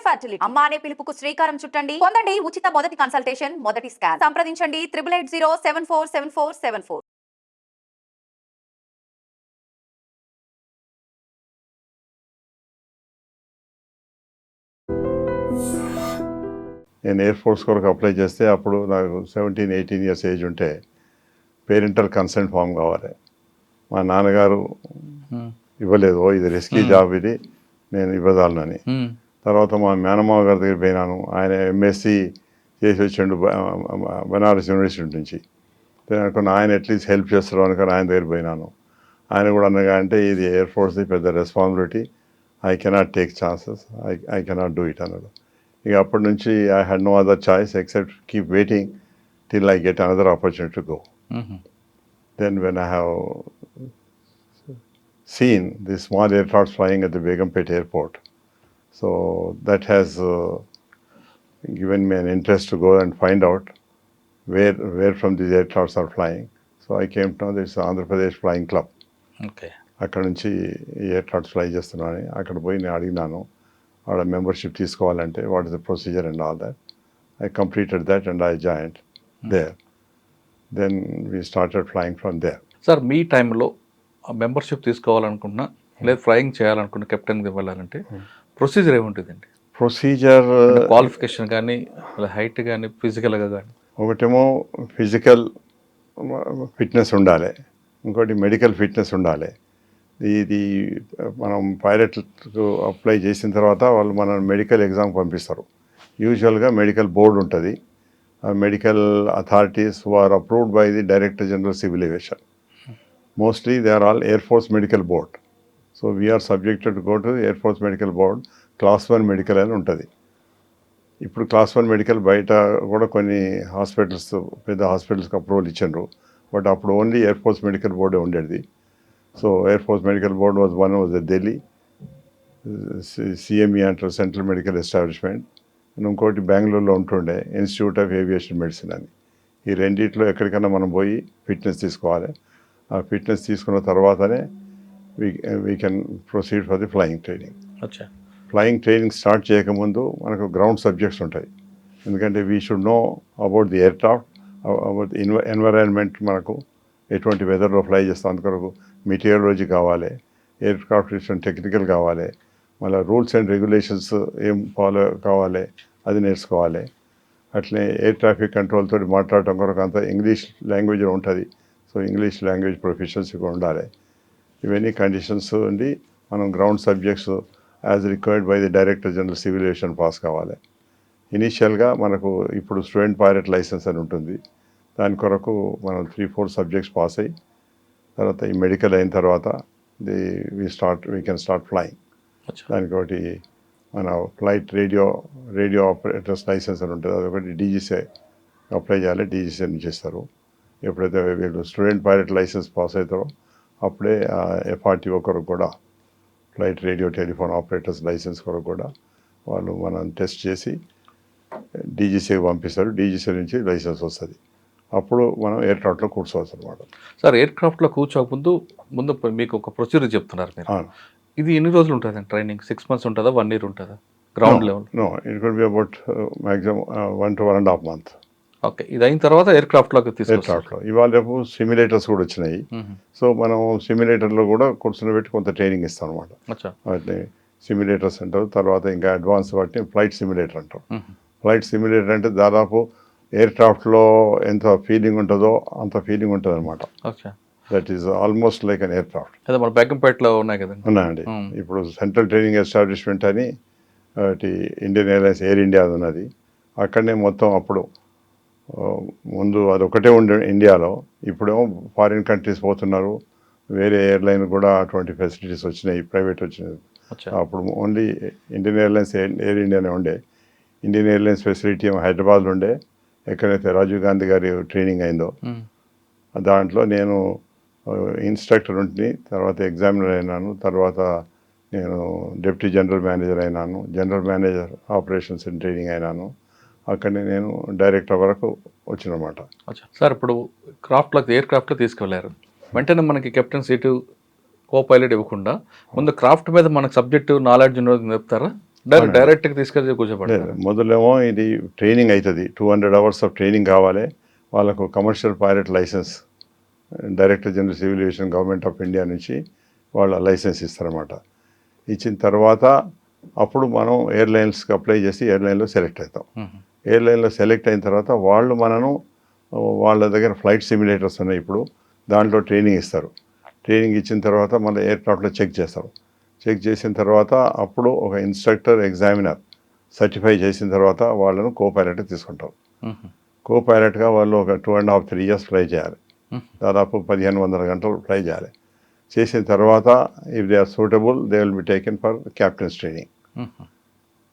Fertility అమ్మ అనే పిలుపుకు శ్రీకారం చుట్టండి. పొందండి ఉచిత మొదటి కన్సల్టేషన్, మొదటి స్కాన్. సంప్రదించండి 8880747474. నేను ఎయిర్ ఫోర్స్ కొరకు అప్లై చేస్తే అప్పుడు నాకు 17-18 ఇయర్స్ ఏజ్ ఉంటే పేరెంటల్ కన్సెంట్ ఫామ్ కావాలి. మా నాన్నగారు ఇవ్వలేదు, ఇది రిస్కీ జాబ్, ఇది నేను ఇవ్వదాలనని. తర్వాత మా మేనమావ గారి దగ్గర పోయినాను. ఆయన ఎంఎస్సి చేసి వచ్చిండు బనారస్ యూనివర్సిటీ నుంచి. అనుకున్న ఆయన అట్లీస్ట్ హెల్ప్ చేస్తారు అనుకుని ఆయన దగ్గర పోయినాను. ఆయన కూడా అనగా అంటే ఇది ఎయిర్ ఫోర్స్ది పెద్ద responsibility, I cannot take chances, I cannot do it అన్నాడు. ఇక అప్పటి నుంచి I had no other choice except keep waiting till I get another opportunity to go. Then when I have seen the small aircrafts flying at the Begumpet airport. So that has given me an interest to go and find out where from these aircrafts are flying. So I came to know this Andhra Pradesh Flying Club. Okay. అక్కడ నుంచి ఈ aircrafts fly చేస్తున్నాను. అక్కడ పోయి నేను అడిగినాను వాళ్ళ membership తీసుకోవాలంటే what is the procedure and all that. I completed that and I joined there. Then we started flying from there. Sir మీ టైంలో మెంబర్షిప్ తీసుకోవాలనుకున్నా లేదా ఫ్లయింగ్ చేయాలనుకున్న కెప్టెన్కి వెళ్ళాలంటే ప్రొసీజర్ ఏముంటుందండి? ప్రొసీజర్ క్వాలిఫికేషన్ కానీ హైట్ కానీ ఫిజికల్గా కానీ? ఒకటేమో ఫిజికల్ ఫిట్నెస్ ఉండాలి, ఇంకోటి మెడికల్ ఫిట్నెస్ ఉండాలి. ఇది మనం పైలట్కు అప్లై చేసిన తర్వాత వాళ్ళు మన మెడికల్ ఎగ్జామ్ పంపిస్తారు. యూజువల్గా మెడికల్ బోర్డు ఉంటుంది, medical authorities who are approved by the director general civil aviation. Mostly they are all Air Force Medical Board. So we are subjected to go to the Air Force Medical Board. Class 1 medical అని ఉంటుంది. ఇప్పుడు class 1 medical బయట కూడా కొన్ని hospitals, పెద్ద హాస్పిటల్స్కి approval ఇచ్చిండ్రు. But అప్పుడు ఓన్లీ ఎయిర్ ఫోర్స్ మెడికల్ బోర్డే ఉండేది. So air force medical board was Delhi, CME అంటారు, సెంట్రల్ మెడికల్ ఎస్టాబ్లిష్మెంట్. ఇంకోటి బెంగళూరులో ఉంటుండే ఇన్స్టిట్యూట్ ఆఫ్ ఏవియేషన్ మెడిసిన్ అని. ఈ రెండిట్లో ఎక్కడికైనా మనం పోయి ఫిట్నెస్ తీసుకోవాలి. ఆ ఫిట్నెస్ తీసుకున్న తర్వాతనే we can proceed for the flying training. Flying training start చేయకముందు మనకు గ్రౌండ్ సబ్జెక్ట్స్ ఉంటాయి. ఎందుకంటే we should know about the aircraft, about the environment, మనకు ఎటువంటి వెదర్లో ఫ్లై చేస్తాం అందుకొరకు మెటీరియాలజీ కావాలి, ఎయిర్క్రాఫ్ట్ విషయం టెక్నికల్ కావాలి, మళ్ళీ రూల్స్ అండ్ రెగ్యులేషన్స్ ఏం ఫాలో కావాలి అది నేర్చుకోవాలి. అట్లనే ఎయిర్ ట్రాఫిక్ కంట్రోల్ తోటి మాట్లాడటం కొరకు అంత ఇంగ్లీష్ లాంగ్వేజ్ ఉంటుంది. సో ఇంగ్లీష్ లాంగ్వేజ్ ప్రొఫెషన్స్ కూడా ఉండాలి. ఇవన్నీ కండిషన్స్ ఉండి మనం ground subjects as required by the director general civil aviation pass కావాలి. ఇనీషియల్గా మనకు ఇప్పుడు స్టూడెంట్ పైలట్ లైసెన్స్ అని ఉంటుంది. దాని కొరకు మనం 3-4 సబ్జెక్ట్స్ పాస్ అయ్యి తర్వాత ఈ మెడికల్ అయిన తర్వాత వీ కెన్ స్టార్ట్ ఫ్లయింగ్. దానికి ఒకటి మన ఫ్లైట్ రేడియో ఆపరేటర్స్ లైసెన్స్ అని ఉంటుంది, అదొకటి డీజీసీ అప్లై చేయాలి, డీజీసీ నుంచి ఇస్తారు. ఎప్పుడైతే వీళ్ళు స్టూడెంట్ పైలట్ లైసెన్స్ పాస్ అవుతారో అప్పుడే FRTO కొరకు కూడా, flight radio telephone operators licence కొరకు కూడా వాళ్ళు మనం టెస్ట్ చేసి డీజీసీకి పంపిస్తారు. డీజీసీ నుంచి లైసెన్స్ వస్తుంది. అప్పుడు మనం ఎయిర్క్రాఫ్ట్లో కూర్చోవచ్చు అనమాట. సార్ ఎయిర్క్రాఫ్ట్లో కూర్చోకముందు మీకు ఒక ప్రొసీజర్ చెప్తున్నారు మీరు, ఇది ఎన్ని రోజులు ఉంటుంది ట్రైనింగ్? 6 months ఉంటుందా, 1 year ఉంటుందా ground level? No, it could be about maximum 1 to 1.5 months. Okay, ఇది అయిన తర్వాత ఎయిర్క్రాఫ్ట్లోకి ఎయిర్క్రాఫ్ట్లో ఇవాళ రేపు సిమ్యులేటర్స్ కూడా వచ్చినాయి. సో మనం సిమ్యులేటర్లో కూడా కూర్చొని కొంత ట్రైనింగ్ ఇస్తాం అనమాట. వాటిని సిమ్యులేటర్స్ అంటారు. తర్వాత ఇంకా అడ్వాన్స్ వాటిని ఫ్లైట్ సిమ్యులేటర్ అంటారు. ఫ్లైట్ సిమ్యులేటర్ అంటే దాదాపు ఎయిర్క్రాఫ్ట్లో ఎంత ఫీలింగ్ ఉంటుందో అంత ఫీలింగ్ ఉంటుంది అనమాట. That is almost like an aircraft. అదే మన బేగంపేటలో ఉన్నాయి కదా, ఉన్నాయండి. ఇప్పుడు సెంట్రల్ ట్రైనింగ్ ఎస్టాబ్లిష్మెంట్ అని ఇండియన్ ఎయిర్లైన్స్ ఎయిర్ ఇండియా ఉన్నది. అక్కడనే మొత్తం అప్పుడు ముందు అదొకటే ఉండే ఇండియాలో. ఇప్పుడేమో ఫారిన్ కంట్రీస్ పోతున్నారు, వేరే ఎయిర్లైన్ కూడా అటువంటి ఫెసిలిటీస్ వచ్చినాయి, ప్రైవేట్ వచ్చినాయి. అప్పుడు ఓన్లీ ఇండియన్ ఎయిర్లైన్స్ ఎయిర్ ఇండియానే ఉండే. ఇండియన్ ఎయిర్లైన్స్ ఫెసిలిటీ ఏమో హైదరాబాద్లో ఉండే, ఎక్కడైతే రాజీవ్ గాంధీ గారి ట్రైనింగ్ అయిందో దాంట్లో నేను ఇన్స్ట్రక్టర్ ఉంటుని, తర్వాత ఎగ్జామినర్ అయినాను, తర్వాత నేను డిప్యూటీ జనరల్ మేనేజర్ అయినాను, general manager operations and training అయినాను. అక్కడనే నేను డైరెక్టర్ వరకు వచ్చినమాట. సార్ ఇప్పుడు ఎయిర్క్రాఫ్ట్లో తీసుకువెళ్ళారు, వెంటనే మనకి కెప్టెన్ సీటు కో పైలట్ ఇవ్వకుండా ముందు క్రాఫ్ట్ మీద మనకు సబ్జెక్టు నాలెడ్జ్ చెప్తారా? డైరెక్ట్గా తీసుకెళ్ళి కూర్చోబెడతారు. లేదు, మొదలేమో ఇది ట్రైనింగ్ అవుతుంది, 200 hours ఆఫ్ ట్రైనింగ్ కావాలి వాళ్ళకు. Commercial pilot licence director general civil aviation government of India నుంచి వాళ్ళ లైసెన్స్ ఇస్తారన్నమాట. ఇచ్చిన తర్వాత అప్పుడు మనం ఎయిర్లైన్స్కి అప్లై చేసి ఎయిర్లైన్లో సెలెక్ట్ అవుతాం. ఎయిర్లైన్లో సెలెక్ట్ అయిన తర్వాత వాళ్ళు మనను వాళ్ళ దగ్గర ఫ్లైట్ సిమ్యులేటర్స్ ఉన్నాయి ఇప్పుడు, దాంట్లో ట్రైనింగ్ ఇస్తారు. ట్రైనింగ్ ఇచ్చిన తర్వాత మన ఎయిర్క్రాఫ్ట్లో చెక్ చేస్తారు. చెక్ చేసిన తర్వాత అప్పుడు ఒక ఇన్స్ట్రక్టర్ ఎగ్జామినర్ సర్టిఫై చేసిన తర్వాత వాళ్ళను కో పైలట్గా తీసుకుంటారు. కో పైలట్గా వాళ్ళు ఒక 2.5-3 years ఫ్లై చేయాలి. దాదాపు 1500 గంటలు ఫ్లై చేయాలి. చేసిన తర్వాత if they are suitable they will be taken for captains training.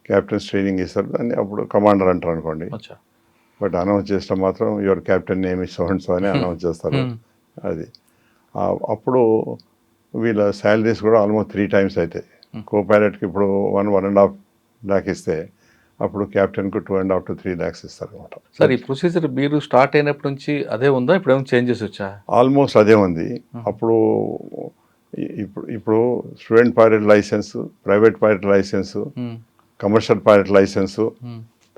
Captains training ఇస్తారు, దాన్ని అప్పుడు కమాండర్ అంటారు అనుకోండి. బట్ అనౌన్స్ చేసిన మాత్రం your captain name is so and so అని అనౌన్స్ చేస్తారు. అది అప్పుడు వీళ్ళ శాలరీస్ కూడా ఆల్మోస్ట్ 3 times అవుతాయి. కో పైలట్కి ఇప్పుడు 1.5 lakh ఇస్తే అప్పుడు క్యాప్టెన్కు 2.5 to 3 lakhs ఇస్తారు అనమాట. సార్ ఈ ప్రొసీజర్ మీరు స్టార్ట్ అయినప్పటి నుంచి అదే ఉందా, ఇప్పుడు ఏమైనా చేంజెస్ వచ్చా? ఆల్మోస్ట్ అదే ఉంది. అప్పుడు ఇప్పుడు student pilot licence, private pilot licence, commercial pilot licence,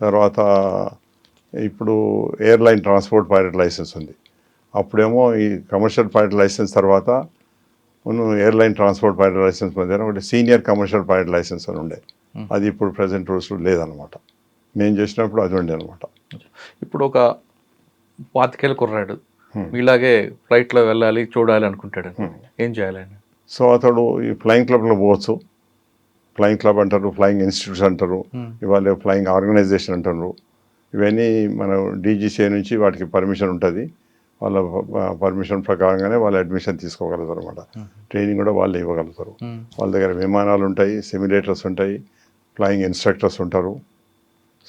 తర్వాత ఇప్పుడు ఎయిర్లైన్ ట్రాన్స్పోర్ట్ పైలట్ లైసెన్స్ ఉంది. అప్పుడేమో ఈ కమర్షియల్ పైలట్ లైసెన్స్ తర్వాత ఎయిర్లైన్ ట్రాన్స్పోర్ట్ పైలట్ లైసెన్స్ మధ్య ఒకటి సీనియర్ కమర్షియల్ పైలట్ లైసెన్స్ అని ఉండే. అది ఇప్పుడు ప్రజెంట్ రూల్స్ లేదనమాట. నేను చేసినప్పుడు అది ఉండే అనమాట. ఇప్పుడు ఒక 25 ఏళ్ళ కుర్రాడు మీలాగే ఫ్లైట్లో వెళ్ళాలి చూడాలి అనుకుంటాడు, ఏం చేయాలని? సో అతడు ఈ ఫ్లయింగ్ క్లబ్లో పోవచ్చు. ఫ్లయింగ్ క్లబ్ అంటారు, ఫ్లయింగ్ ఇన్స్టిట్యూట్స్ అంటారు, ఇవాళ ఫ్లయింగ్ ఆర్గనైజేషన్ అంటారు. ఇవన్నీ మన డీజీసీఏ నుంచి వాటికి పర్మిషన్ ఉంటుంది. వాళ్ళ పర్మిషన్ ప్రకారంగానే వాళ్ళు అడ్మిషన్ తీసుకోగలుగుతారు అనమాట. ట్రైనింగ్ కూడా వాళ్ళు ఇవ్వగలుగుతారు. వాళ్ళ దగ్గర విమానాలు ఉంటాయి, సిమ్యులేటర్స్ ఉంటాయి, ఫ్లయింగ్ ఇన్స్ట్రక్టర్స్ ఉంటారు.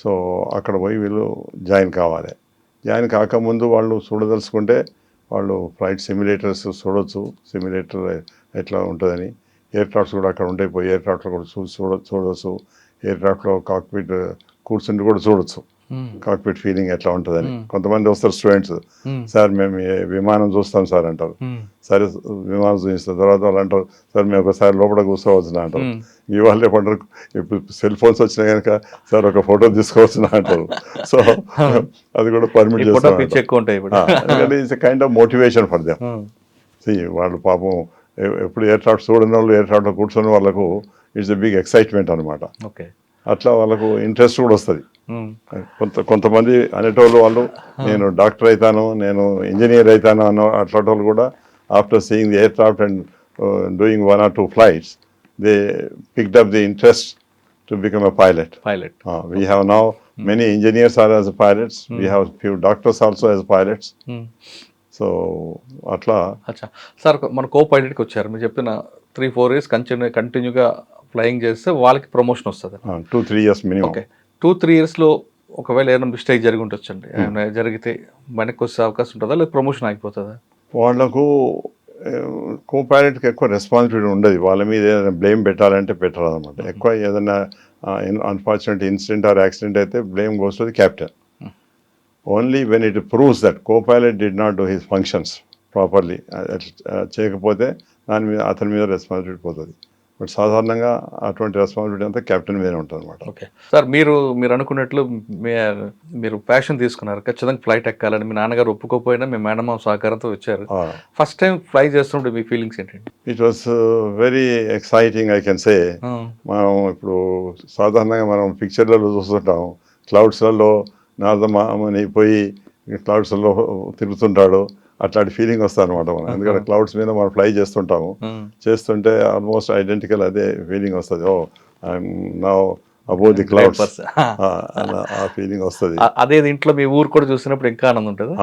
సో అక్కడ పోయి వీళ్ళు జాయిన్ కావాలి. జాయిన్ కాకముందు వాళ్ళు చూడదలుచుకుంటే వాళ్ళు ఫ్లైట్ సిమ్యులేటర్స్ చూడొచ్చు, సిమ్యులేటర్ ఎట్లా ఉంటుందని. ఎయిర్క్రాఫ్ట్స్ కూడా అక్కడ ఉంటాయి, పోయి ఎయిర్క్రాఫ్ట్లో కూడా చూడవచ్చు. ఎయిర్క్రాఫ్ట్లో కాక్పిట్ కూర్చుండి కూడా చూడొచ్చు, కాక్పిట్ ఫీలింగ్ ఎట్లా ఉంటుందని. కొంతమంది వస్తారు స్టూడెంట్స్, సార్ మేము విమానం చూస్తాం సార్ అంటారు. సరే విమానం చూపిస్తాం, తర్వాత వాళ్ళు అంటారు సార్ మేము ఒకసారి లోపల కూర్చోవచ్చునా అంటారు. ఇవాళ రేపు ఇప్పుడు సెల్ ఫోన్స్ వచ్చినా కనుక సార్ ఒక ఫోటో తీసుకోవచ్చునా అంటారు. సో అది కూడా పర్మిట్ చేస్తారు. It's a kind of motivation for them. వాళ్ళు పాపం ఎప్పుడు ఎయిర్క్రాఫ్ట్ చూడని వాళ్ళు ఎయిర్క్రాఫ్ట్లో కూర్చొని వాళ్ళకు ఇట్స్ ఎ బిగ్ ఎక్సైట్మెంట్ అనమాట. అట్లా వాళ్ళకు ఇంట్రెస్ట్ కూడా వస్తుంది. కొంతమంది అనేటోళ్ళు వాళ్ళు నేను డాక్టర్ అవుతాను, నేను ఇంజనీర్ అవుతాను అన్న అట్లాంటి వాళ్ళు కూడా after seeing the aircraft and doing 1 or 2 flights they picked up the interest to become a pilot. We have now many engineers are as pilots. We have few doctors also as pilots. So అట్లా sir మన కో పైలట్కి వచ్చారు, మీరు చెప్పిన 3-4 years కంటిన్యూగా flying చేస్తే వాళ్ళకి promotion వస్తుంది. 2-3 years minimum. Okay, 2-3 yearsలో ఒకవేళ ఏమైనా మిస్టేక్ జరిగి ఉండొచ్చండి, ఏమైనా జరిగితే వెనక్కి వచ్చే అవకాశం ఉంటుందా, లేదా ప్రమోషన్ ఆగిపోతుందా? వాళ్ళకు కో పైలట్కి ఎక్కువ రెస్పాన్సిబిలిటీ ఉండదు. వాళ్ళ మీద ఏదైనా బ్లేమ్ పెట్టాలంటే పెట్టరాదు అనమాట. ఎక్కువ ఏదైనా అన్ఫార్చునేట్ ఇన్సిడెంట్ ఆర్ యాక్సిడెంట్ అయితే blame goes to the captain. Only when it proves that co pilot did not do his functions properly, చేయకపోతే దాని మీద అతని మీద రెస్పాన్సిబిలిటీ పోతుంది. బట్ సాధారణంగా అటువంటి రెస్పాన్సిబిలిటీ అంతా క్యాప్టెన్ మీదనే ఉంటుంది అనమాట. ఓకే సార్, మీరు అనుకున్నట్లు మీరు ప్యాషన్ తీసుకున్నారు, ఖచ్చితంగా ఫ్లైట్ ఎక్కాలని. మీ నాన్నగారు ఒప్పుకోకపోయినా మీ మేనమామ సహకారంతో వచ్చారు. ఫస్ట్ టైం ఫ్లై చేస్తున్నప్పుడు మీ ఫీలింగ్స్ ఏంటండి? It was very exciting I can say. మనం ఇప్పుడు సాధారణంగా మనం పిక్చర్లలో చూస్తుంటాం, క్లౌడ్స్లలో నారదమామని పోయి క్లౌడ్స్లో తిరుగుతుంటాడు, అట్లాంటి ఫీలింగ్ వస్తుంది అనమాట మనం. ఎందుకంటే క్లౌడ్స్ మీద మనం ఫ్లై చేస్తుంటే ఆల్మోస్ట్ ఐడెంటికల్ అదే ఫీలింగ్ వస్తుంది. Oh I'm now above the clouds, ఆ ఫీలింగ్ వస్తుంది. అదే ఇంట్లో మీ ఊరు కూడా చూసినప్పుడు ఇంకా ఆనందం ఉంటుంది.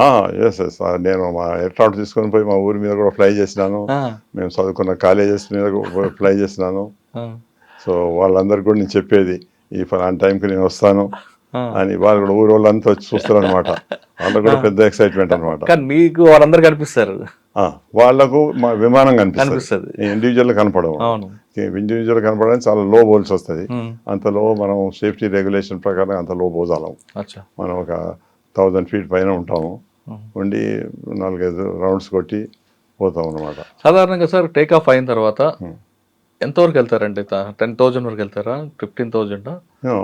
ఎస్ నేను మా ఎయిర్క్రాఫ్ట్ తీసుకొని పోయి మా ఊరి మీద కూడా ఫ్లై చేసినాను. మేము చదువుకున్న కాలేజెస్ మీద ఫ్లై చేసినాను. సో వాళ్ళందరికీ కూడా నేను చెప్పేది ఈ ఫలానా టైంకి నేను వస్తాను అని. వాళ్ళు కూడా ఊరు వాళ్ళంతా వచ్చి చూస్తారు అనమాట. వాళ్ళకు కూడా పెద్ద ఎక్సైట్మెంట్ అనమాట. కానీ మీకు వాళ్ళందరూ కనిపిస్తారు, వాళ్లకు మా విమానం కనిపిస్తుంది, ఇండివిజువల్ కనపడవు. ఇండివిజువల్ కనపడడానికి చాలా లో బోల్స్ వస్తుంది. అంత లో మనం సేఫ్టీ రెగ్యులేషన్ ప్రకారం అంత లో పోజాలం. మనం ఒక 1000 feet పైన ఉంటాము, ఉండి 4-5 రౌండ్స్ కొట్టి పోతాం అనమాట. సాధారణంగా సార్ టేక్ ఆఫ్ అయిన తర్వాత ఎంతవరకు వెళ్తారండి? 10,000 వరకు వెళ్తారా? 15,000?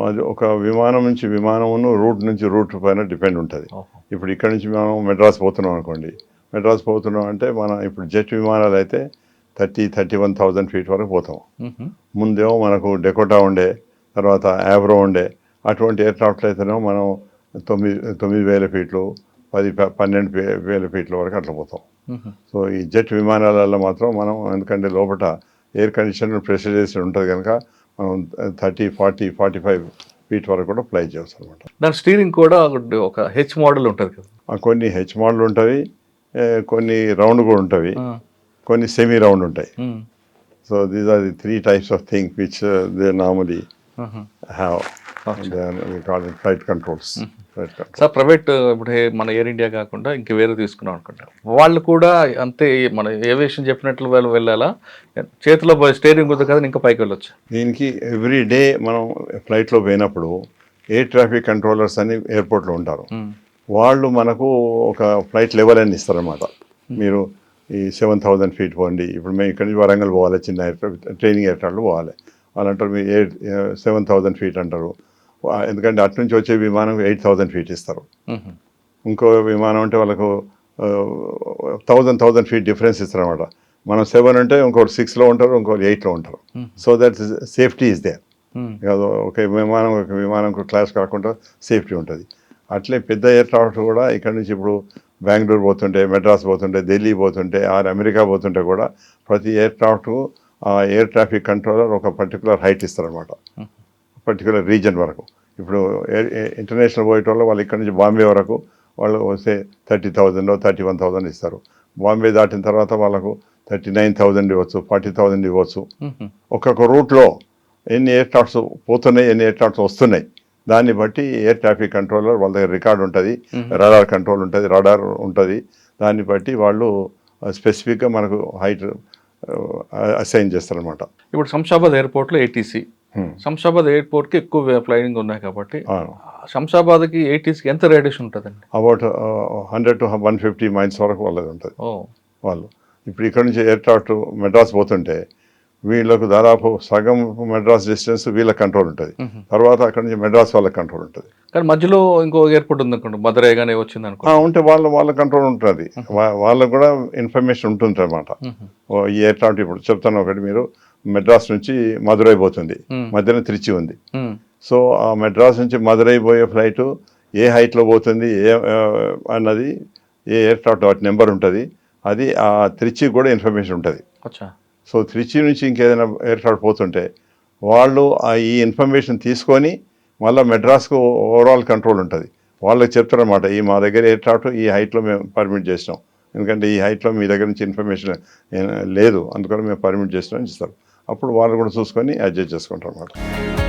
అది ఒక విమానం నుంచి విమానమును రూట్ నుంచి రూట్ పైన డిపెండ్ ఉంటుంది. ఇప్పుడు ఇక్కడ నుంచి మనం మెడ్రాస్ పోతున్నాం అనుకోండి, మెడ్రాస్ పోతున్నాం అంటే మనం ఇప్పుడు జెట్ విమానాలు అయితే 31,000 ఫీట్ వరకు పోతాం. ముందేమో మనకు డెకోటా ఉండే, తర్వాత యావ్రో ఉండే, అటువంటి ఎయిర్క్రాఫ్ట్లు అయితేనేమో మనం 9,000 ఫీట్లు 12,000 ఫీట్ల వరకు అట్లా పోతాం. సో ఈ జెట్ విమానాలలో మాత్రం మనం ఎందుకంటే లోపల ఎయిర్ కండిషన్ ప్రెషరైజేషన్ ఉంటుంది కనుక మనం 30, 40, 45 ఫీట్ వరకు కూడా ఫ్లై చేయవచ్చు అనమాట. దాని స్టీరింగ్ కూడా ఒక హెచ్ మోడల్ ఉంటుంది కదా? కొన్ని హెచ్ మోడల్ ఉంటుంది, కొన్ని రౌండ్ కూడా ఉంటుంది, కొన్ని సెమీ రౌండ్ ఉంటాయి. So these are the 3 types of thing which they normally have flight controls. Sir private ఇప్పుడు మన ఎయిర్ ఇండియా కాకుండా ఇంక వేరే తీసుకున్నాం అనుకుంటా, వాళ్ళు కూడా అంతే మన ఏవియేషన్ చెప్పినట్లు వాళ్ళు వెళ్ళాలా? చేతిలో స్టీరింగ్ ఉంది కదా, ఇంకా పైకి వెళ్ళొచ్చు? దీనికి ఎవ్రీ డే మనం ఫ్లైట్లో పోయినప్పుడు ఎయిర్ ట్రాఫిక్ కంట్రోలర్స్ అని ఎయిర్పోర్ట్లో ఉంటారు. వాళ్ళు మనకు ఒక ఫ్లైట్ లెవెల్ అని ఇస్తారనమాట. మీరు ఈ 7,000 ఫీట్ పోండి, ఇప్పుడు మేము ఇక్కడి నుంచి వరంగల్ పోవాలి, చిన్న ట్రైనింగ్ ఎయిర్క్రాఫ్ట్లో పోవాలి, వాళ్ళు అంటారు మీరు 7,000 ఫీట్ అంటారు. ఎందుకంటే అటు నుంచి వచ్చే విమానం 8,000 ఫీట్ ఇస్తారు. ఇంకో విమానం అంటే వాళ్ళకు 1,000 ఫీట్ డిఫరెన్స్ ఇస్తారు అనమాట. మనం 7 అంటే ఇంకోటి 6లో ఉంటారు, ఇంకోటి 8లో ఉంటారు. So that safety is there. ఒక విమానం క్లాస్ కాకుండా సేఫ్టీ ఉంటుంది. అట్లే పెద్ద ఎయిర్క్రాఫ్ట్ కూడా ఇక్కడ నుంచి ఇప్పుడు బెంగళూరు పోతుంటే, మెడ్రాస్ పోతుంటే, ఢిల్లీ పోతుంటే, అమెరికా పోతుంటే కూడా ప్రతి ఎయిర్క్రాఫ్ట్ ఆ ఎయిర్ ట్రాఫిక్ కంట్రోలర్ ఒక పర్టికులర్ హైట్ ఇస్తారనమాట, పర్టికులర్ రీజన్ వరకు. ఇప్పుడు ఇంటర్నేషనల్ పోయేటోళ్ళు వాళ్ళు ఇక్కడ నుంచి బాంబే వరకు వాళ్ళు వస్తే 30,000, 31,000 ఇస్తారు. బాంబే దాటిన తర్వాత వాళ్ళకు 39,000 ఇవ్వచ్చు, 40,000 ఇవ్వచ్చు. ఒక్కొక్క రూట్లో ఎన్ని ఎయిర్ క్రాఫ్ట్స్ పోతున్నాయి, ఎన్ని ఎయిర్ క్రాఫ్ట్స్ వస్తున్నాయి, దాన్ని బట్టి ఎయిర్ ట్రాఫిక్ కంట్రోలర్ వాళ్ళ దగ్గర రికార్డ్ ఉంటుంది, రాడార్ కంట్రోల్ ఉంటుంది, రాడార్ ఉంటుంది. దాన్ని బట్టి వాళ్ళు స్పెసిఫిక్గా మనకు హైట్ అసైన్ చేస్తారనమాట. ఇప్పుడు శంషాబాద్ ఎయిర్పోర్ట్లో ఏటీసీ, శంషాబాద్ ఎయిర్పోర్ట్కి ఎక్కువ ఫ్లైయింగ్ ఉన్నాయి కాబట్టి శంషాబాద్కి ఏటీసీకి ఎంత రేడియేషన్ ఉంటుందండి? అబౌట్ 100 to 150 మైల్స్ వరకు వాళ్ళది ఉంటుంది. వాళ్ళు ఇప్పుడు ఇక్కడ నుంచి ఎయిర్క్రాఫ్ట్ మెడ్రాస్ పోతుంటే వీళ్ళకు దాదాపు సగం మెడ్రాస్ డిస్టెన్స్ వీళ్ళకి కంట్రోల్ ఉంటుంది, తర్వాత అక్కడ నుంచి మెడ్రాస్ వాళ్ళకి కంట్రోల్ ఉంటుంది. కానీ మధ్యలో ఇంకో ఎయిర్పోర్ట్ ఉంది అనుకోండి, మధురై కానీ వచ్చింది అనుకో, ఉంటే వాళ్ళ కంట్రోల్ ఉంటుంది, వాళ్ళకు కూడా ఇన్ఫర్మేషన్ ఉంటుంది అనమాట. ఈ ఎయిర్క్రాఫ్ట్ ఇప్పుడు చెప్తాను ఒకటి, మీరు మెడ్రాస్ నుంచి మధురై పోతుంది, మధ్యన త్రిచి ఉంది. సో ఆ మెడ్రాస్ నుంచి మధురై పోయే ఫ్లైట్ ఏ హైట్లో పోతుంది అన్నది ఏ ఎయిర్క్రాఫ్ట్ వాటి నెంబర్ ఉంటుంది, అది ఆ త్రిచి కూడా ఇన్ఫర్మేషన్ ఉంటుంది. సో త్రిచి నుంచి ఇంకేదైనా ఎయిర్క్రాఫ్ట్ పోతుంటే వాళ్ళు ఈ ఇన్ఫర్మేషన్ తీసుకొని మళ్ళీ మెడ్రాస్కు ఓవరాల్ కంట్రోల్ ఉంటుంది. వాళ్ళకి చెప్తారనమాట, ఈ మా దగ్గర ఎయిర్క్రాఫ్ట్ ఈ హైట్లో మేము పర్మిట్ చేసినాం, ఎందుకంటే ఈ హైట్లో మీ దగ్గర నుంచి ఇన్ఫర్మేషన్ లేదు, అందుకని మేము పర్మిట్ చేసినాం అని ఇస్తారు. అప్పుడు వాళ్ళు కూడా చూసుకొని అడ్జస్ట్ చేసుకుంటారు అన్నమాట.